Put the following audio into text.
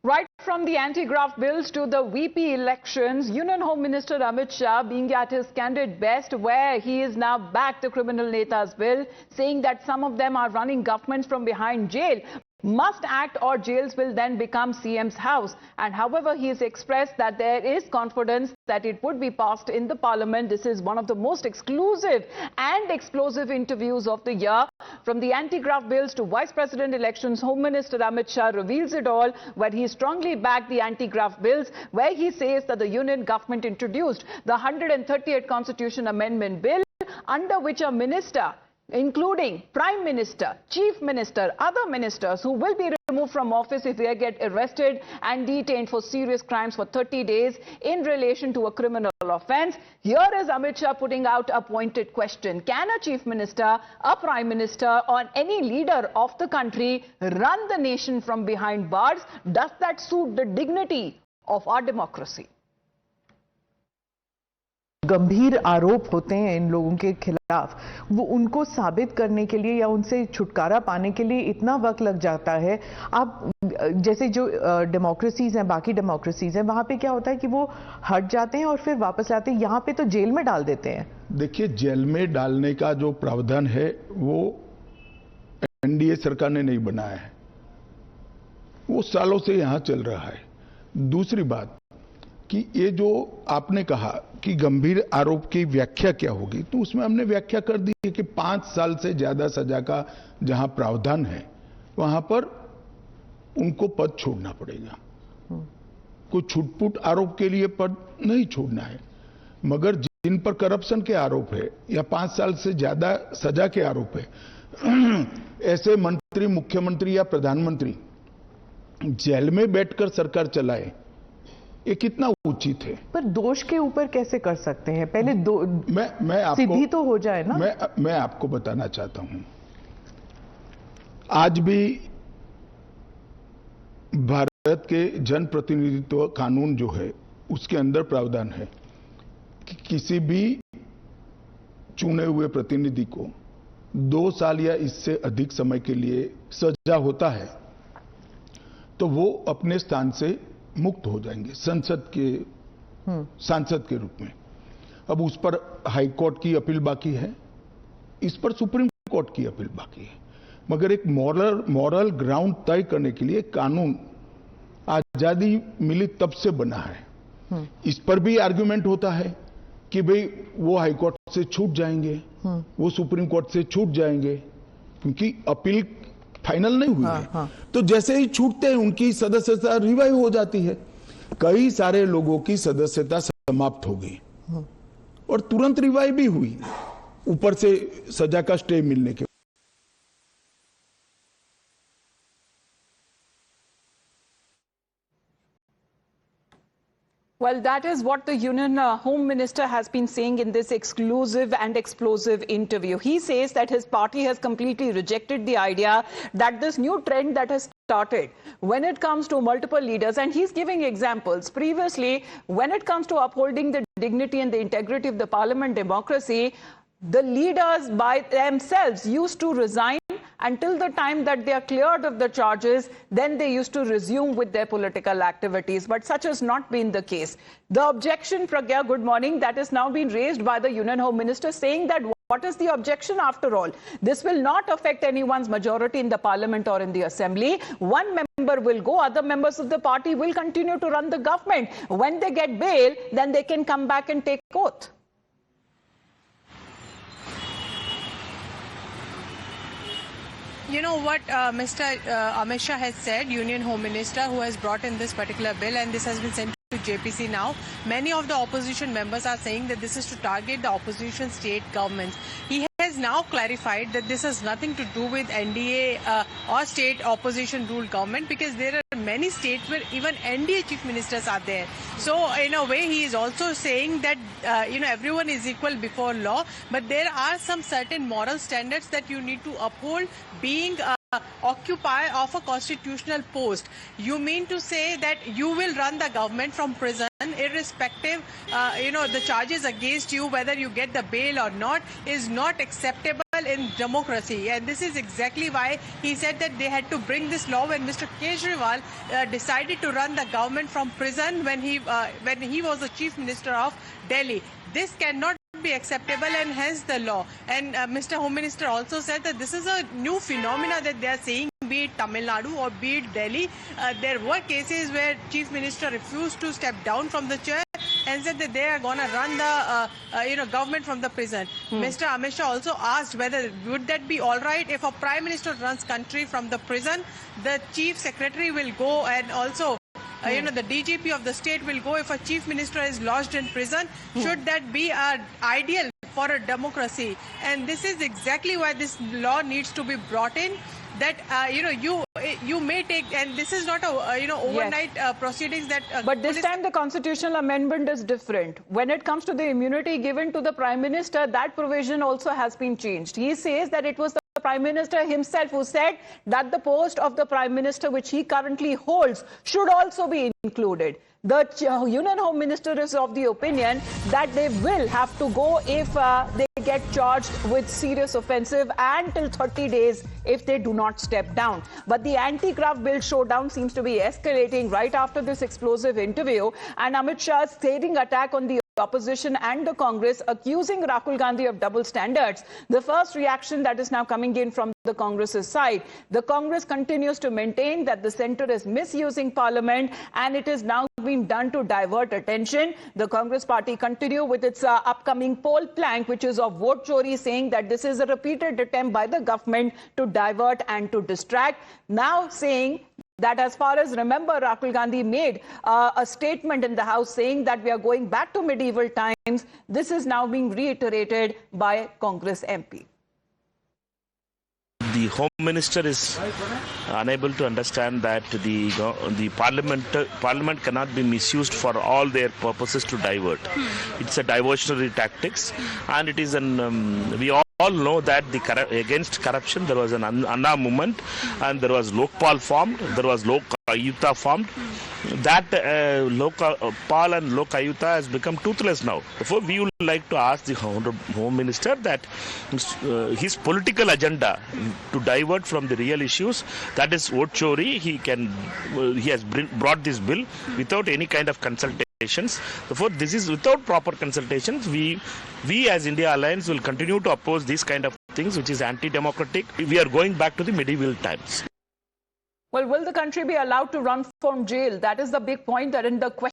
Right from the anti-graft bills to the VP elections, Union Home Minister Amit Shah being at his candid best, where he is now backed the criminal netas bill, saying that some of them are running governments from behind jail, must act or jails will then become CM's house. And however, he has expressed that there is confidence that it would be passed in the parliament. This is one of the most exclusive and explosive interviews of the year. From the anti-graft bills to vice president elections, Home Minister Amit Shah reveals it all, where he strongly backed the anti-graft bills, where he says that the union government introduced the 138th Constitution Amendment Bill, under which a minister, including Prime Minister, Chief Minister, other ministers who will be removed from office if they get arrested and detained for serious crimes for 30 days in relation to a criminal offence. Here is Amit Shah putting out a pointed question. Can a Chief Minister, a Prime Minister or any leader of the country run the nation from behind bars? Does that suit the dignity of our democracy? गंभीर आरोप होते हैं इन लोगों के खिलाफ, वो उनको साबित करने के लिए या उनसे छुटकारा पाने के लिए इतना वक्त लग जाता है। आप जैसे जो डेमोक्रेसीज हैं, बाकी डेमोक्रेसीज हैं, वहां पे क्या होता है कि वो हट जाते हैं और फिर वापस आते हैं। यहाँ पे तो जेल में डाल देते हैं। देखिए, जेल में डालने का जो प्रावधान है वो एनडीए सरकार ने नहीं बनाया है, वो सालों से यहां चल रहा है। दूसरी बात कि ये जो आपने कहा कि गंभीर आरोप की व्याख्या क्या होगी, तो उसमें हमने व्याख्या कर दी है कि 5 साल से ज्यादा सजा का जहां प्रावधान है वहां पर उनको पद छोड़ना पड़ेगा। कोई छुटपुट आरोप के लिए पद नहीं छोड़ना है, मगर जिन पर करप्शन के आरोप है या 5 साल से ज्यादा सजा के आरोप है, ऐसे मंत्री, मुख्यमंत्री या प्रधानमंत्री जेल में बैठकर सरकार चलाए, ये कितना उचित है। पर दोष के ऊपर कैसे कर सकते हैं? पहले मैं आपको सिद्धि तो हो जाए ना। मैं आपको बताना चाहता हूं, आज भी भारत के जनप्रतिनिधित्व कानून जो है उसके अंदर प्रावधान है कि किसी भी चुने हुए प्रतिनिधि को 2 साल या इससे अधिक समय के लिए सजा होता है तो वो अपने स्थान से मुक्त हो जाएंगे सांसद के रूप में। अब उस पर हाई कोर्ट की अपील बाकी है, इस पर सुप्रीम कोर्ट की अपील बाकी है, मगर एक मॉरल ग्राउंड तय करने के लिए कानून आजादी मिली तब से बना है। इस पर भी आर्गुमेंट होता है कि भाई वो हाई कोर्ट से छूट जाएंगे, वो सुप्रीम कोर्ट से छूट जाएंगे, क्योंकि अपील फाइनल नहीं हुई है। तो जैसे ही छूटते हैं उनकी सदस्यता रिवाइव हो जाती है। कई सारे लोगों की सदस्यता समाप्त हो गई और तुरंत रिवाइव भी हुई, ऊपर से सजा का स्टे मिलने के। Well, that is what the Union Home Minister has been saying in this exclusive and explosive interview. He says that his party has completely rejected the idea that this new trend that has started when it comes to multiple leaders, and he's giving examples. Previously, when it comes to upholding the dignity and the integrity of the parliament democracy, the leaders by themselves used to resign until the time that they are cleared of the charges, then they used to resume with their political activities. But such has not been the case. The objection, Pragya, good morning, that has now been raised by the Union Home Minister, saying that what is the objection after all? This will not affect anyone's majority in the parliament or in the assembly. One member will go, other members of the party will continue to run the government. When they get bail, then they can come back and take oath. You know what Mr. Amit Shah has said, Union Home Minister, who has brought in this particular bill, and this has been sent to JPC now. Many of the opposition members are saying that this is to target the opposition state governments. He has now clarified that this has nothing to do with NDA or state opposition ruled government, because there are many states where even NDA chief ministers are there. So in a way he is also saying that everyone is equal before law, but there are some certain moral standards that you need to uphold being occupier of a constitutional post. You mean to say that you will run the government from prison irrespective, the charges against you, whether you get the bail or not, is not acceptable in democracy, and this is exactly why he said that they had to bring this law when Mr. Kejriwal decided to run the government from prison when he was the Chief Minister of Delhi. This cannot be acceptable, and hence the law. And Mr. Home Minister also said that this is a new phenomena that they are seeing, be it Tamil Nadu or be it Delhi. There were cases where Chief Minister refused to step down from the chair and said that they are going to run the government from the prison. Mr. Amit Shah also asked whether would that be all right if a Prime Minister runs country from the prison. The Chief Secretary will go, and also the DGP of the state will go if a Chief Minister is lodged in prison. Should that be ideal for a democracy? And this is exactly why this law needs to be brought in. That you may take, and this is not a overnight proceedings that. But this time the constitutional amendment is different. When it comes to the immunity given to the Prime Minister, that provision also has been changed. He says that it was the Prime Minister himself who said that the post of the Prime Minister, which he currently holds, should also be included. The Union Home Minister is of the opinion that they will have to go if they get charged with serious offensive and till 30 days if they do not step down. But the anti-graft bill showdown seems to be escalating right after this explosive interview, and Amit Shah's scathing attack on the opposition and the Congress, accusing Rahul Gandhi of double standards. The first reaction that is now coming in from the Congress's side. The Congress continues to maintain that the centre is misusing Parliament and it is now being done to divert attention. The Congress party continue with its upcoming poll plank, which is of vote chori, saying that this is a repeated attempt by the government to divert and to distract. Now saying that as far as remember, Rahul Gandhi made a statement in the House saying that we are going back to medieval times. This is now being reiterated by Congress MP. The Home Minister is unable to understand that the Parliament cannot be misused for all their purposes to divert. It's a diversionary tactics, and it is we all know that against corruption there was an Anna movement, and there was Lokpal formed, there was Lok Ayuta formed. That Lokpal and Lok Ayuta has become toothless now. Therefore, we would like to ask the Home Minister that his political agenda to divert from the real issues, that is vote chori, he has brought this bill without any kind of consultations. Therefore, this is without proper consultations. We as India Alliance will continue to oppose these kind of things, which is anti-democratic. We are going back to the medieval times. Well, will the country be allowed to run from jail? That is the big point that in the question.